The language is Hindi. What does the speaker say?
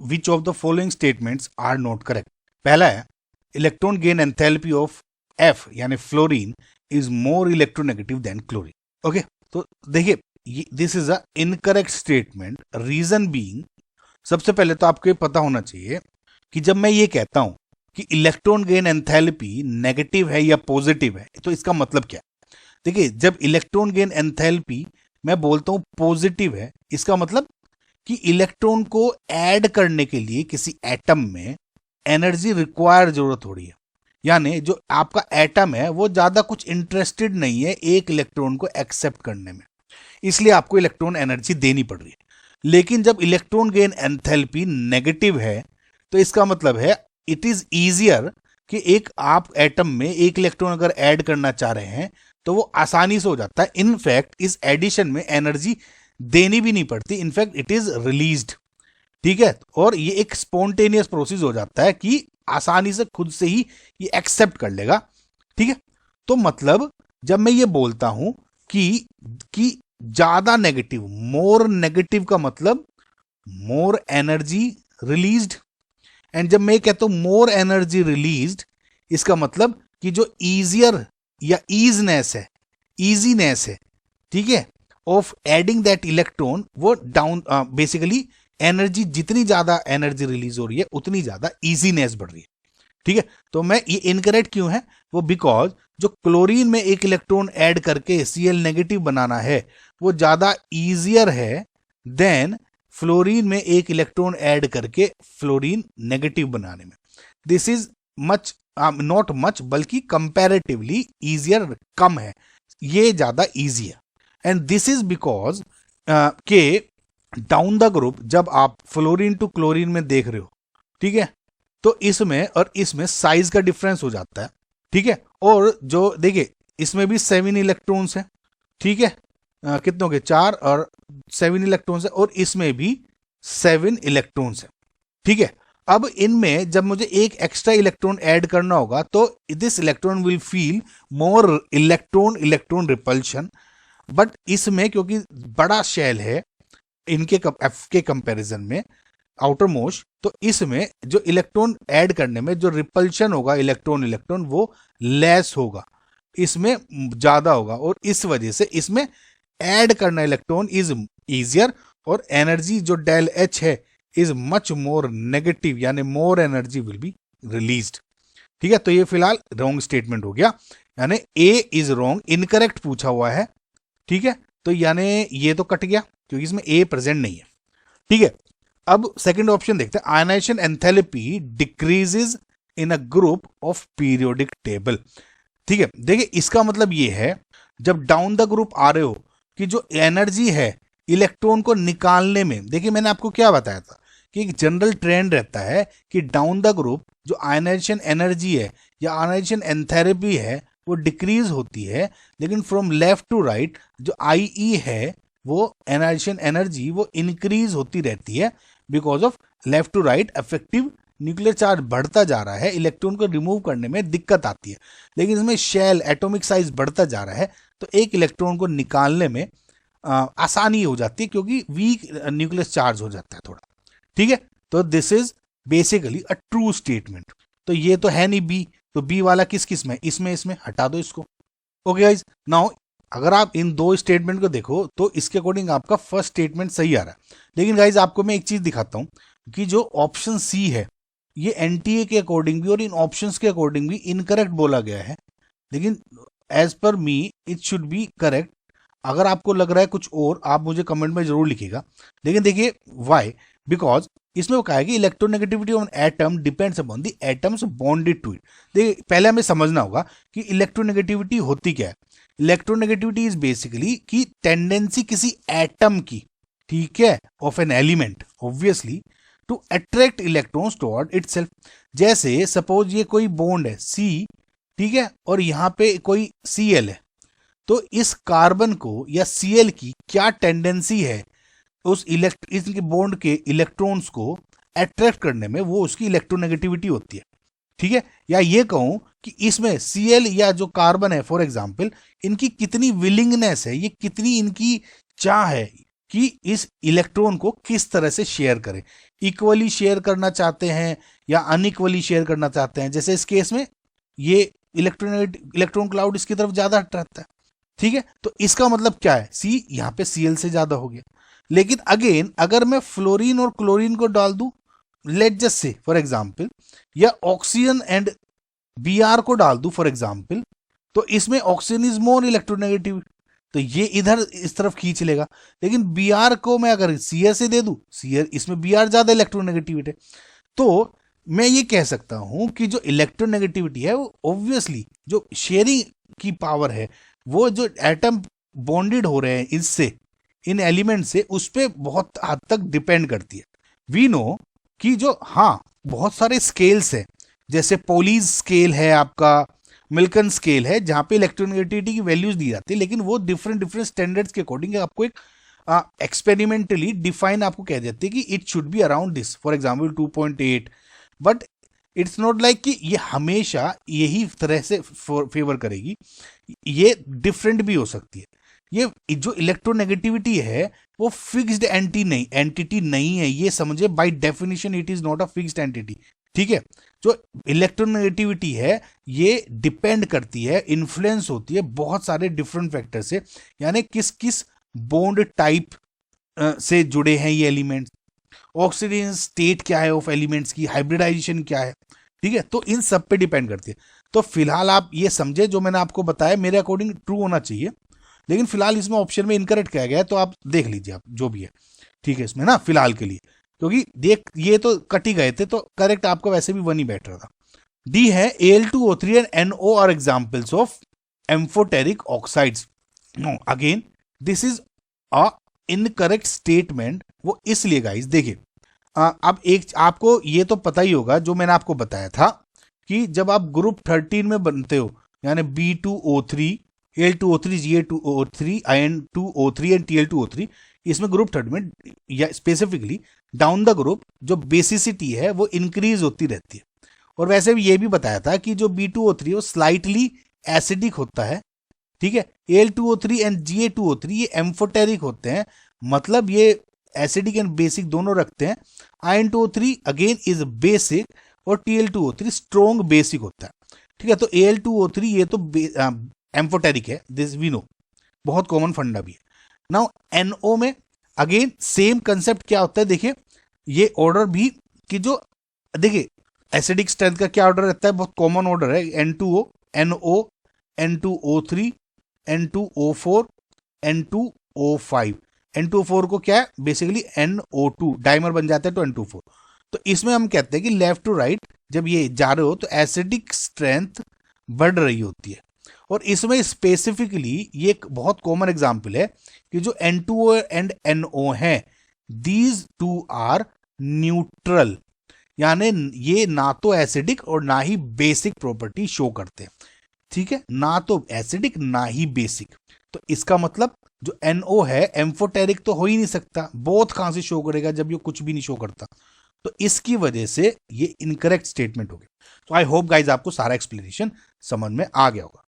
Which of the following statements are not correct. पहला है electron gain enthalpy of F यानी fluorine is more electronegative than chlorine. Okay, तो देखिए this is a incorrect statement. Reason being, सबसे पहले तो आपको ये पता होना चाहिए कि जब मैं ये कहता हूं कि इलेक्ट्रॉन गेन एंथैल्पी नेगेटिव है या पॉजिटिव है, तो इसका मतलब क्या है। देखिए, जब इलेक्ट्रॉन गेन एंथैल्पी मैं बोलता हूं पॉजिटिव है, इसका मतलब कि इलेक्ट्रॉन को ऐड करने के लिए किसी एटम में एनर्जी रिक्वायर जरूरत हो रही है। यानी जो आपका एटम है वो ज्यादा कुछ इंटरेस्टेड नहीं है एक इलेक्ट्रॉन को एक्सेप्ट करने में, इसलिए आपको इलेक्ट्रॉन एनर्जी देनी पड़ रही है। लेकिन जब इलेक्ट्रॉन गेन एंथैल्पी नेगेटिव है, तो इसका मतलब है इट इज इजियर कि एक आप एटम में एक इलेक्ट्रॉन अगर ऐड करना चाह रहे हैं तो वो आसानी से हो जाता है। इनफैक्ट इस एडिशन में एनर्जी देनी भी नहीं पड़ती, इनफैक्ट इट इज रिलीज्ड। ठीक है, और ये एक स्पॉन्टेनियस प्रोसेस हो जाता है कि आसानी से खुद से ही ये एक्सेप्ट कर लेगा। ठीक है, तो मतलब जब मैं ये बोलता हूं कि ज्यादा नेगेटिव, मोर नेगेटिव का मतलब मोर एनर्जी रिलीज्ड। एंड जब मैं कहता हूं मोर एनर्जी रिलीज्ड, इसका मतलब कि जो इजियर या ईजीनेस है, ठीक है, ऑफ एडिंग दैट इलेक्ट्रॉन, वो डाउन बेसिकली एनर्जी, जितनी ज्यादा एनर्जी रिलीज हो रही है उतनी ज्यादा इजीनेस बढ़ रही है। ठीक है, तो मैं ये इनकरेक्ट क्यों है, वो बिकॉज जो क्लोरीन में एक इलेक्ट्रॉन ऐड करके Cl नेगेटिव बनाना है वो ज्यादा इजियर है देन फ्लोरीन में एक इलेक्ट्रॉन ऐड करके फ्लोरीन नेगेटिव बनाने में। This is much, not much, बल्कि कंपैरेटिवली इजियर, कम है, ये ज्यादा इजी है। एंड दिस इज बिकॉज के डाउन द ग्रुप जब आप फ्लोरीन टू क्लोरीन में देख रहे हो, ठीक है, तो इसमें और इसमें साइज का डिफरेंस हो जाता है। ठीक है, और जो देखिए इसमें भी 7 इलेक्ट्रॉन्स है। ठीक है, कितनों के 4 और 7 इलेक्ट्रॉन्स है, और इसमें भी 7 इलेक्ट्रॉन्स है। ठीक है, अब इनमें जब मुझे एक एक्स्ट्रा इलेक्ट्रॉन ऐड करना होगा तो this electron will feel more electron repulsion. But इसमें क्योंकि बड़ा शेल है इनके एफ के कंपैरिजन में, आउटर मोस्ट, तो इसमें जो इलेक्ट्रॉन ऐड करने में जो रिपल्शन होगा इलेक्ट्रॉन वो लेस होगा, इसमें ज्यादा होगा, और इस वजह से इसमें ऐड करना इलेक्ट्रॉन इज इजियर, और एनर्जी जो डेल एच है इज मच मोर नेगेटिव, यानी more energy will be released. ठीक है, तो ये फिलहाल रॉन्ग स्टेटमेंट हो गया, यानी ए इज रॉन्ग, इनकरेक्ट पूछा हुआ है। ठीक है, तो यानी ये तो कट गया क्योंकि इसमें ए प्रेजेंट नहीं है। ठीक है, अब सेकंड ऑप्शन देखते हैं, ionization enthalpy decreases in a group of periodic table. ठीक है, देखिए इसका मतलब ये है जब डाउन द ग्रुप आ रहे हो कि जो एनर्जी है इलेक्ट्रॉन को निकालने में, देखिए मैंने आपको क्या बताया था कि एक जनरल ट्रेंड रहता है कि डाउन द ग्रुप जो आयनाइजेशन एनर्जी है या आयनाइजेशन एंथैल्पी है वो डिक्रीज होती है, लेकिन फ्रॉम लेफ्ट टू राइट जो IE है वो आयनाइजेशन एनर्जी वो इंक्रीज होती रहती है, because of left to right effective nuclear charge बढ़ता जा रहा है, इलेक्ट्रॉन को रिमूव करने में दिक्कत आती है। लेकिन इसमें शेल एटॉमिक साइज बढ़ता जा रहा है, तो एक इलेक्ट्रॉन को निकालने में आसानी हो जाती है क्योंकि वीक न्यूक्लियर चार्ज हो जाता है थोड़ा। ठीक है, तो this is basically a true statement. तो ये तो है नहीं बी, तो बी वाला किस में, इसमें हटा दो इसको। ओके गाइज, नाउ अगर आप इन दो स्टेटमेंट को देखो तो इसके अकॉर्डिंग आपका फर्स्ट स्टेटमेंट सही आ रहा है। लेकिन गाइज आपको मैं एक चीज दिखाता हूं कि जो ऑप्शन सी है ये NTA के अकॉर्डिंग भी और इन ऑप्शंस के अकॉर्डिंग भी इनकरेक्ट बोला गया है, लेकिन as per me it should be correct. अगर आपको लग रहा है कुछ और, आप मुझे कमेंट में जरूर लिखिएगा। लेकिन देखिए वाई, बिकॉज इसमें वो कहा है कि electronegativity of an atom depends upon the atoms bonded to it. देखिए पहले हमें समझना होगा कि इलेक्ट्रोनेगेटिविटी होती क्या है। इलेक्ट्रोनेगेटिविटी इज बेसिकली की टेंडेंसी किसी एटम की, ठीक है, of an element obviously to attract electrons toward itself. जैसे सपोज ये कोई बॉन्ड है C, ठीक है, और यहां पे कोई Cl है, तो इस कार्बन को या Cl की क्या टेंडेंसी है उस इसके बॉन्ड के इलेक्ट्रॉन्स को अट्रैक्ट करने में, वो उसकी इलेक्ट्रोनेगेटिविटी होती है। ठीक है, या ये कहूं कि इसमें Cl या जो कार्बन है फॉर एग्जांपल, इनकी कितनी विलिंगनेस है, ये कितनी इनकी चाह है कि इस इलेक्ट्रॉन को किस तरह से शेयर करें, इक्वली शेयर करना चाहते हैं या अनइक्वली शेयर करना चाहते हैं। जैसे इस केस में ये इलेक्ट्रॉन क्लाउड इसकी तरफ ज्यादा हट रहता है, ठीक है। तो इसका मतलब क्या है, सी यहाँ पे Cl से ज्यादा हो गया। लेकिन अगेन अगर मैं फ्लोरीन और क्लोरीन को डाल दूं, let just say for example, या ऑक्सीजन एंड Br को डाल दूं फॉर एग्जांपल, तो इसमें ऑक्सीजन इज मोर इलेक्ट्रोनेगेटिव, तो ये इधर इस तरफ खींच लेगा। लेकिन Br को मैं अगर Cl से दे दूं, Cl इसमें Br ज्यादा इलेक्ट्रोनेगेटिविटी है, तो मैं ये कह सकता हूं कि जो इलेक्ट्रोनेगेटिविटी है वो ऑब्वियसली जो शेयरिंग की पावर है, वो जो एटम बॉन्डेड हो रहे हैं इससे, इन एलिमेंट से, उस पर बहुत हद तक डिपेंड करती है। वी नो कि जो हाँ बहुत सारे स्केल्स है, जैसे पोलीज स्केल है आपका, मिल्कन स्केल है, जहां पे इलेक्ट्रोनेगेटिविटी की वैल्यूज दी जाती है, लेकिन वो डिफरेंट स्टैंडर्ड्स के अकॉर्डिंग आपको एक एक्सपेरिमेंटली डिफाइन आपको कह देते हैं कि it should be around this, for example 2.8। But it's not like कि ये हमेशा यही तरह से फेवर करेगी, ये डिफरेंट भी हो सकती है। ये जो इलेक्ट्रोनेगेटिविटी है वो फिक्स्ड एंटिटी नहीं है, ये समझे, by definition it is not a fixed entity, ठीक है। जो इलेक्ट्रोनेगेटिविटी है ये डिपेंड करती है, इन्फ्लुएंस होती है बहुत सारे डिफरेंट फैक्टर से, यानी किस किस बॉन्ड टाइप से जुड़े हैं ये एलिमेंट्स, ऑक्सीजन स्टेट क्या है ऑफ एलिमेंट्स की, हाइब्रिडाइजेशन क्या है, ठीक है। तो इन सब पे डिपेंड करती है। तो फिलहाल आप ये समझे, जो मैंने आपको बताया मेरे अकॉर्डिंग ट्रू होना चाहिए, लेकिन फिलहाल इसमें ऑप्शन में इनकरेक्ट किया गया है, तो आप देख लीजिए आप जो भी है, ठीक है, इसमें ना फिलहाल के लिए, क्योंकि देख ये तो कट ही गए थे, तो करेक्ट आपका वैसे भी 1 ही बैठ रहा था। डी है Al2O3 and NO are examples of amphoteric oxides. No, again this is a incorrect statement. वो इसलिए गाइस देखिए, अब एक आपको ये तो पता ही होगा जो मैंने आपको बताया था कि जब आप ग्रुप 13 में बनते हो, यानी B2O3, Al2O3, Ga2O3, In2O3 and Tl2O3, इसमें ग्रुप 3 में या स्पेसिफिकली डाउन द ग्रुप जो बेसिसिटी है वो इंक्रीज होती रहती है। और वैसे भी ये भी बताया था कि जो B2O3 वो स्लाइटली एसिडिक होता है, ठीक है। Al2O3 एंड Ga2O3 ये एम्फोटेरिक होते हैं, मतलब ये एसिडिक एंड बेसिक दोनों रखते हैं। In2O3 अगेन इज बेसिक और Tl2O3 स्ट्रॉन्ग बेसिक होता है, ठीक है। तो Al2O3 ये तो एम्फोटेरिक है, दिस वी नो, बहुत कॉमन फंडा भी है। नाउ NO में अगेन सेम कंसेप्ट क्या होता है, देखिए ये ऑर्डर भी कि जो देखिए एसिडिक स्ट्रेंथ का क्या ऑर्डर रहता है, बहुत कॉमन ऑर्डर है, N2O, NO, N2O3, N2O4, N2O5। N2O4 को क्या है बेसिकली NO2 डाइमर बन जाता है तो N2O4। तो इसमें हम कहते हैं कि लेफ्ट टू राइट जब ये जा रहे हो तो एसिडिक स्ट्रेंथ बढ़ रही होती है। और इसमें स्पेसिफिकली ये एक बहुत कॉमन एग्जांपल है कि जो N2O एंड NO है, दीज टू आर न्यूट्रल, यानी ये ना तो एसिडिक और ना ही बेसिक प्रॉपर्टी शो करते हैं, ठीक है, ना तो एसिडिक ना ही बेसिक। तो इसका मतलब जो NO है एम्फोटेरिक तो हो ही नहीं सकता, बोथ कहां से शो करेगा जब ये कुछ भी नहीं शो करता। तो इसकी वजह से ये इनकरेक्ट स्टेटमेंट हो गया। तो आई होप गाइज आपको सारा एक्सप्लेनेशन समझ में आ गया होगा।